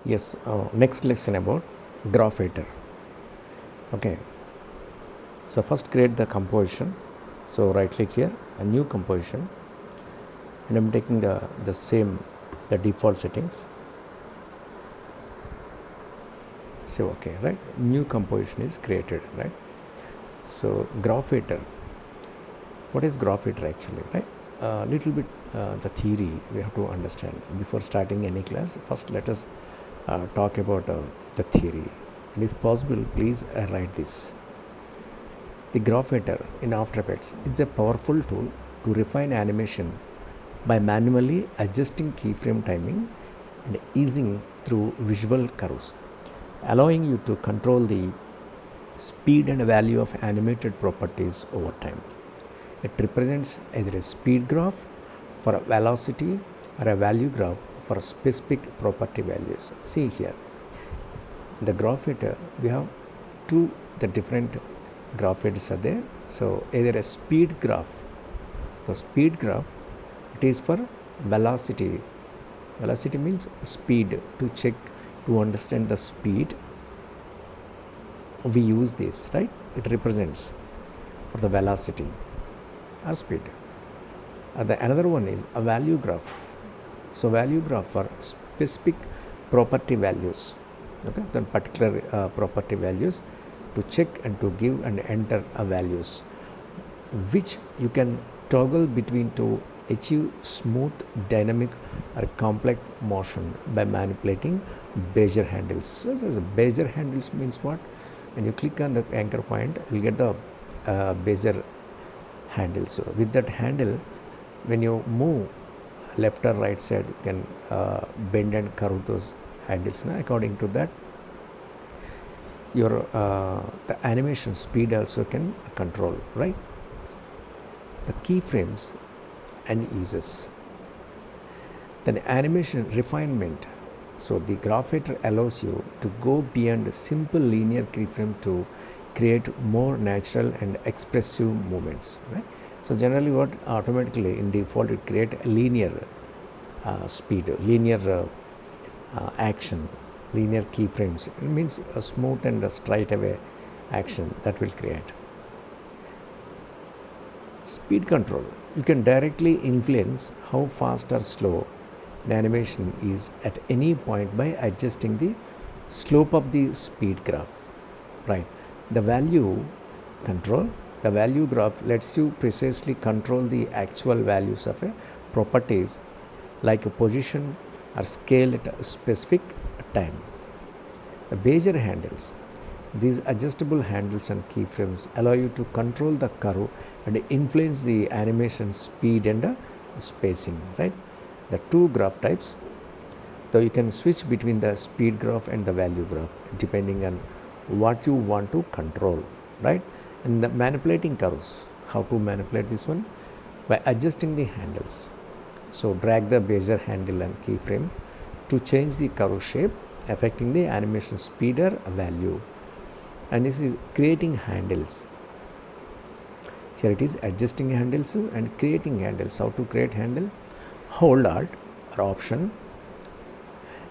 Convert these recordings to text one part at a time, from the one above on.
Yes, next lesson about graph editor. Okay, so first create the composition. So right click here, a new composition, and I'm taking the same the default settings. So okay, right, new composition is created, right? So graph editor, what is graph editor actually, right? A little bit the theory we have to understand before starting any class. First let us talk about the theory, and if possible please write this. The graph editor in After Effects is a powerful tool to refine animation by manually adjusting keyframe timing and easing through visual curves, allowing you to control the speed and value of animated properties over time. It represents either a speed graph for a velocity or a value graph for specific property values. See here, the graph editor, we have two the different graph editors are there. So either a speed graph, the speed graph, it is for velocity. Velocity means speed. To check, to understand the speed, we use this, right? It represents for the velocity or speed. Another one is a value graph. So value graph for specific property values, okay, the particular property values, to check and to give and enter values, which you can toggle between to achieve smooth, dynamic or complex motion by manipulating Bezier handles. So Bezier handles means what? When you click on the anchor point, you will get the Bezier handle. So with that handle, when you move left or right side, you can bend and curve those handles. Now, according to that, your the animation speed also can control, right? The keyframes and uses. Then animation refinement. So the graph editor allows you to go beyond simple linear keyframe to create more natural and expressive movements, right? So generally what automatically in default it create a linear speed, linear action, linear keyframes. It means a smooth and a straight away action that will create. Speed control. You can directly influence how fast or slow an animation is at any point by adjusting the slope of the speed graph, right? The value control, the value graph lets you precisely control the actual values of a properties like a position or scale at a specific time. The Bezier handles, these adjustable handles and keyframes allow you to control the curve and influence the animation speed and spacing, right? The two graph types, so you can switch between the speed graph and the value graph depending on what you want to control, right? And the manipulating curves, how to manipulate this one? By adjusting the handles. So drag the Bezier handle and keyframe to change the curve shape, affecting the animation speed or value. And this is creating handles. Here it is adjusting handles and creating handles. How to create handle? Hold Alt or Option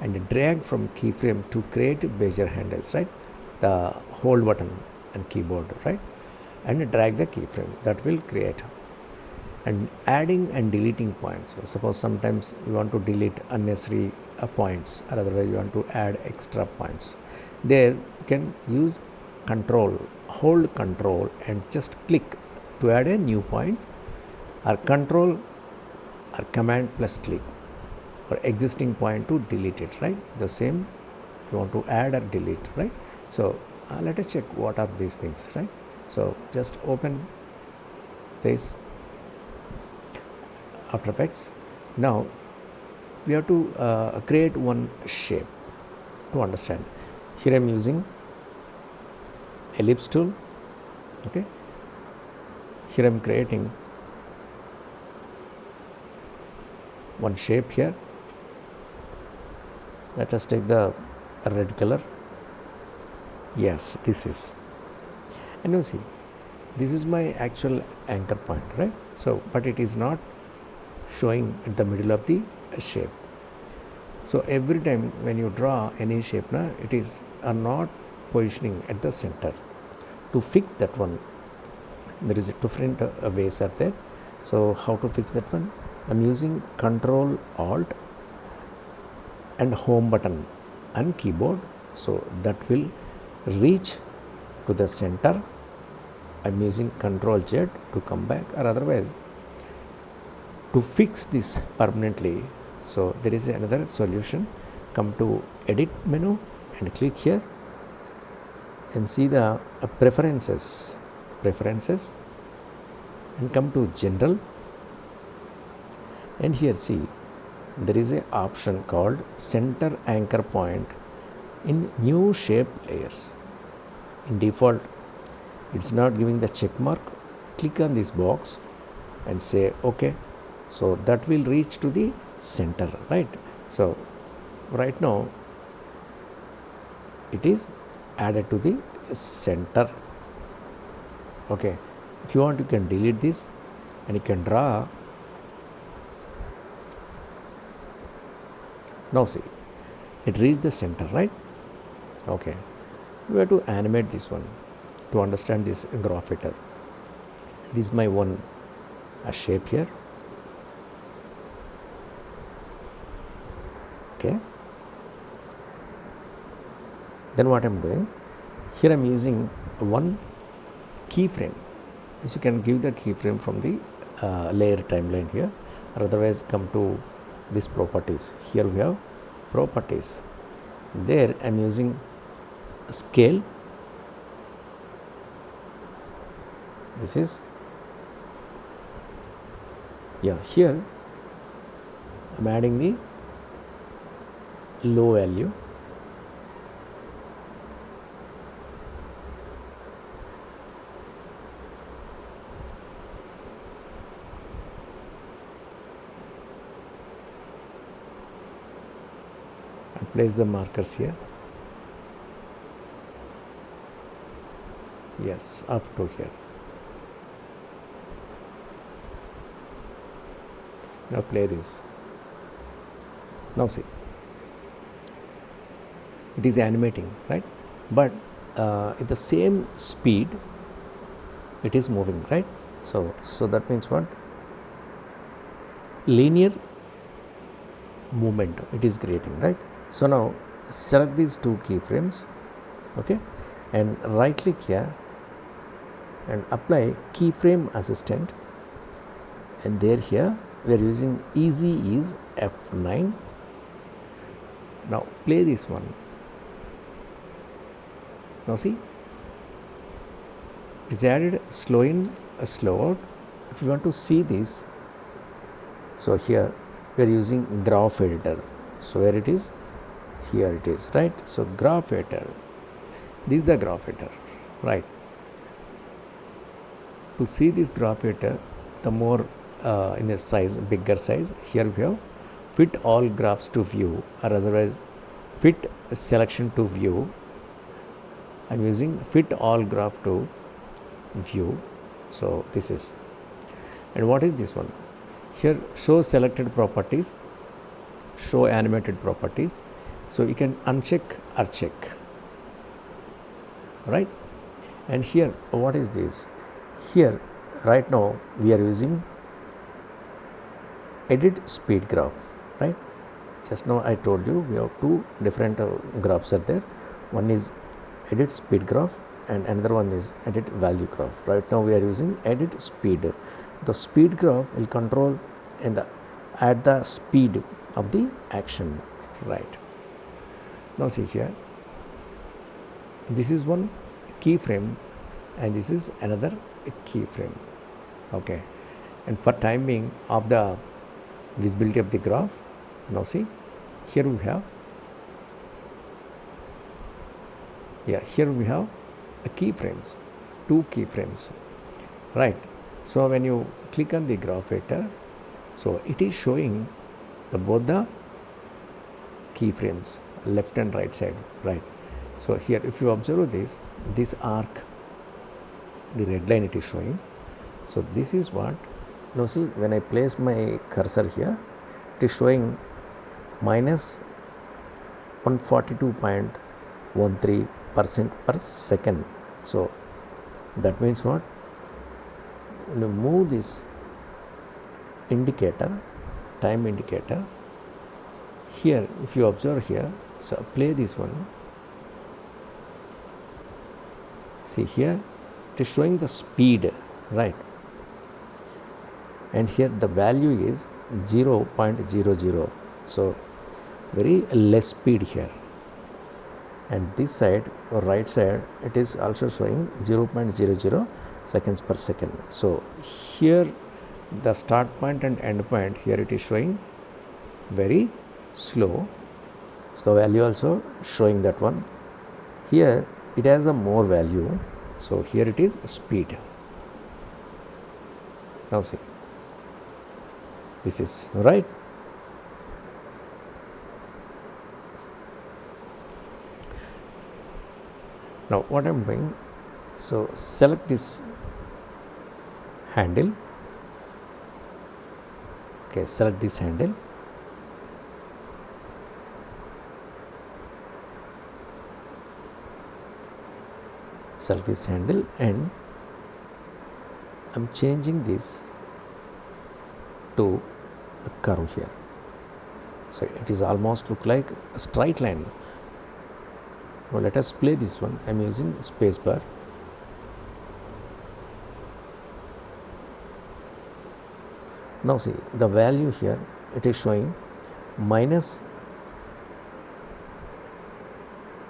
and drag from keyframe to create Bezier handles, right? The hold button and keyboard, right? And drag the keyframe, that will create. And adding and deleting points. So suppose sometimes you want to delete unnecessary points, or otherwise you want to add extra points. There you can use control, hold control and just click to add a new point, or control or command plus click for existing point to delete it, right? The same if you want to add or delete, right? So let us check what are these things, right? So just open this After Effects. Now we have to create one shape to understand. Here I am using ellipse tool, okay. Here I am creating one shape here. Let us take the red color. Yes, this is, and you see this is my actual anchor point, right? So but it is not showing at the middle of the shape. So every time when you draw any shape, it is not positioning at the center. To fix that one, there is a different ways are there. So how to fix that one? I'm using Control Alt and Home button and keyboard, so that will reach to the center. I'm using Control Z to come back, or otherwise to fix this permanently. So there is another solution. Come to Edit menu and click here and see the preferences, and come to General, and here see there is a option called Center Anchor Point in New Shape Layers. In default it's not giving the check mark. Click on this box and say OK. So that will reach to the center, right? So right now it is added to the center. Okay, if you want, you can delete this and you can draw. Now see, it reached the center, right? Okay, we have to animate this one to understand this graph editor. This is my one shape here. Okay, then what I'm doing here, I'm using one keyframe. So you can give the keyframe from the layer timeline here, or otherwise come to this properties. Here we have properties. There I'm using scale. This is, yeah, here I'm adding the low value. I place the markers here. Yes, up to here. Now play this. Now see, it is animating, right? But at the same speed it is moving, right? So that means what? Linear movement it is creating, right? So now select these two keyframes, okay, and right click here and apply keyframe assistant, and there here we are using easy ease F9. Now play this one. Now see, it's added slow in, slow out. If you want to see this, so here we are using graph editor. So where it is? Here it is, right? So graph editor, this is the graph editor, right? To see this graph editor, the more in a size, bigger size, here we have fit all graphs to view, or otherwise fit selection to view. I'm using fit all graph to view. So this is, and what is this one? Here show selected properties, show animated properties. So you can uncheck or check, right? And here what is this? Here right now we are using edit speed graph, right? Just now I told you we have two different graphs are there. One is edit speed graph and another one is edit value graph. Right now we are using edit speed. The speed graph will control and add the speed of the action, right? Now see here, this is one keyframe and this is another keyframe, okay. And for timing of the visibility of the graph, now see, here we have, yeah, here we have keyframes, two keyframes, right? So when you click on the graph editor, so it is showing both the keyframes, left and right side, right? So here if you observe this arc, the red line it is showing. So this is what, now see, when I place my cursor here, it is showing minus 142.13% per second. So that means what? When you move this indicator, time indicator, here if you observe here, so play this one, see here it is showing the speed, right, and here the value is 0.00, so very less speed here, and this side or right side it is also showing 0.00 seconds per second. So here the start point and end point, here it is showing very slow, so the value also showing that one. Here it has a more value, so here it is speed. Now see, this is right. Now what I am doing, so select this handle, okay, select this handle, select this handle, and I am changing this to a curve here, so it is almost look like a straight line. Now let us play this one. I am using spacebar. Now see the value here, it is showing minus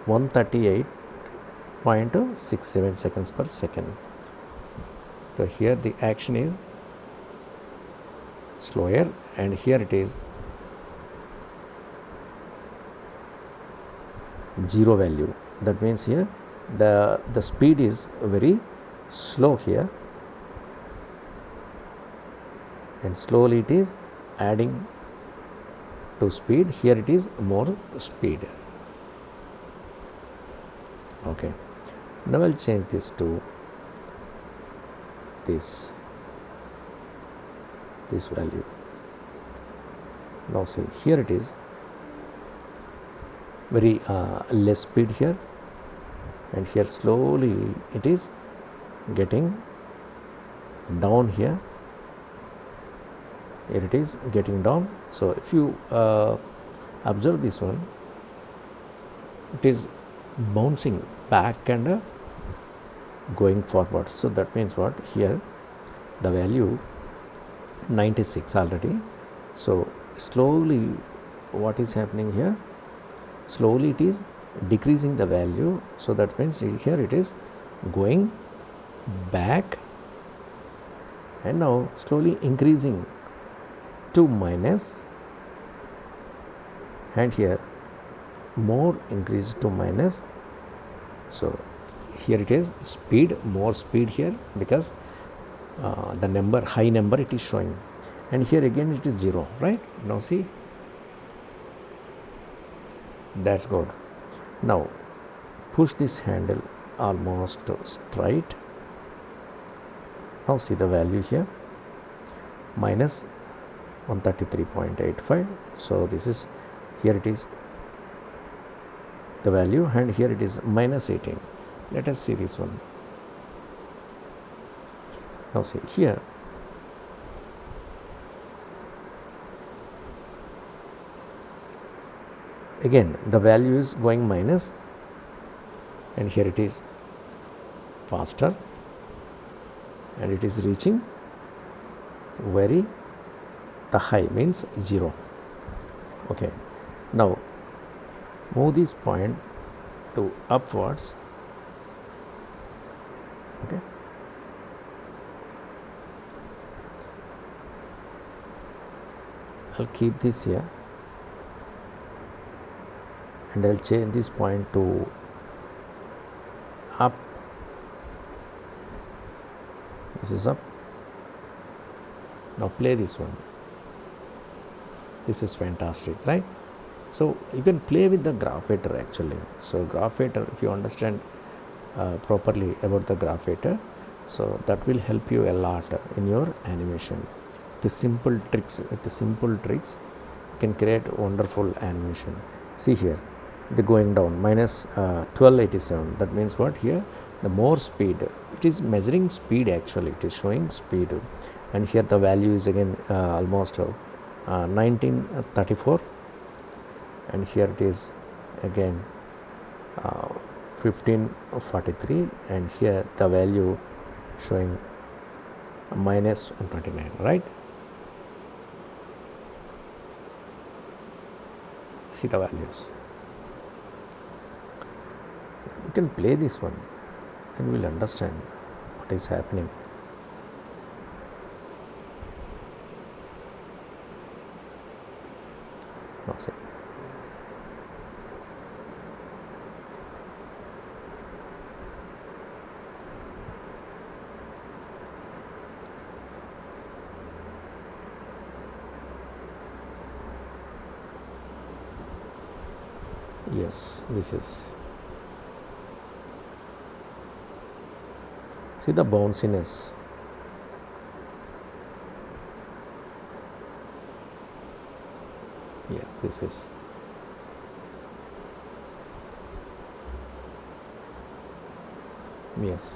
138.67 seconds per second. So here the action is slower, and here it is 0 value. That means here the speed is very slow here, and slowly it is adding to speed. Here it is more speed. Okay, now I'll change this to this value. Now see, here it is very less speed here, and here slowly it is getting down here. Here it is getting down. So if you observe this one, it is bouncing back and going forward. So that means what? Here the value 96 already. So slowly what is happening here? Slowly it is decreasing the value. So that means here it is going back, and now slowly increasing to minus, and here more increase to minus. So here it is speed, more speed here, because the number, high number it is showing, and here again it is 0, right? Now see, that's good. Now push this handle almost straight. Now see the value here, minus 133.85. so this is, here it is the value, and here it is minus 18. Let us see this one. Now see here, again the value is going minus, and here it is faster, and it is reaching very, the high means 0. Okay, now move this point to upwards. Okay, I'll keep this here, and I'll change this point to up. This is up. Now play this one. This is fantastic, right? So you can play with the graphator actually. So graphator, if you understand properly about the graphator, so that will help you a lot in your animation. The simple tricks, with the simple tricks you can create wonderful animation. See here, the going down minus 1287. That means what? Here the more speed, it is measuring speed, actually it is showing speed, and here the value is again almost 1934, and here it is again 1543, and here the value showing minus 129, right? See the values. You can play this one and we'll understand what is happening. Now see. Yes, this is. See the bounciness. Yes, this is. Yes.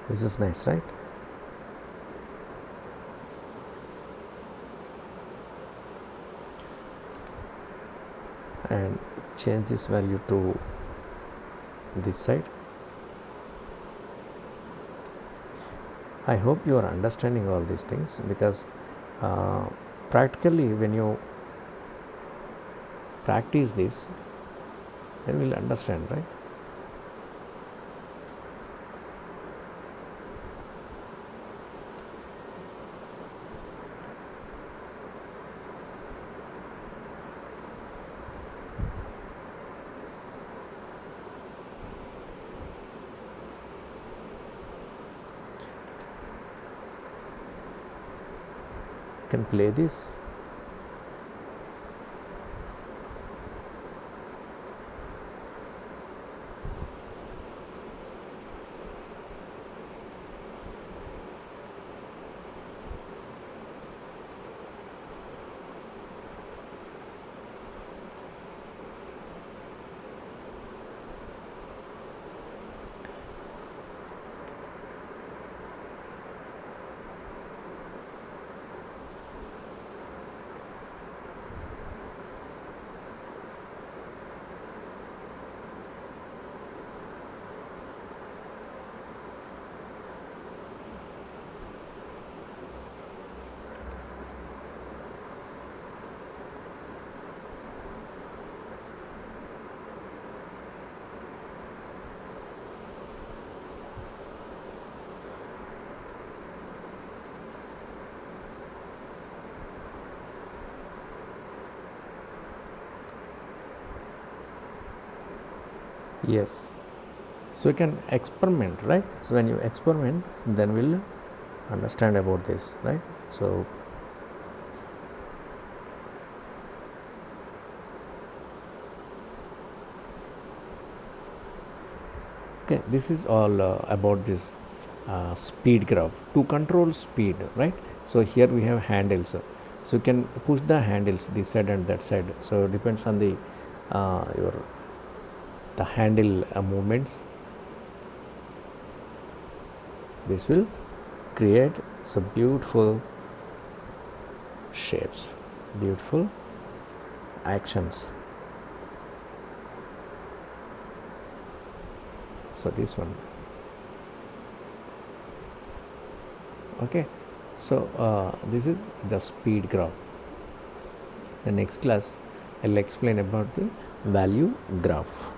This is nice, right? And change this value to this side. I hope you are understanding all these things, because practically when you practice this, then we'll understand, right? Can play this. Yes. So you can experiment, right? So when you experiment, then we'll understand about this, right? So okay, this is all about this speed graph to control speed, right? So here we have handles, so you can push the handles this side and that side, so it depends on the your the handle movements. This will create some beautiful shapes, beautiful actions. So this one. Okay, so this is the speed graph. The next class I'll explain about the value graph.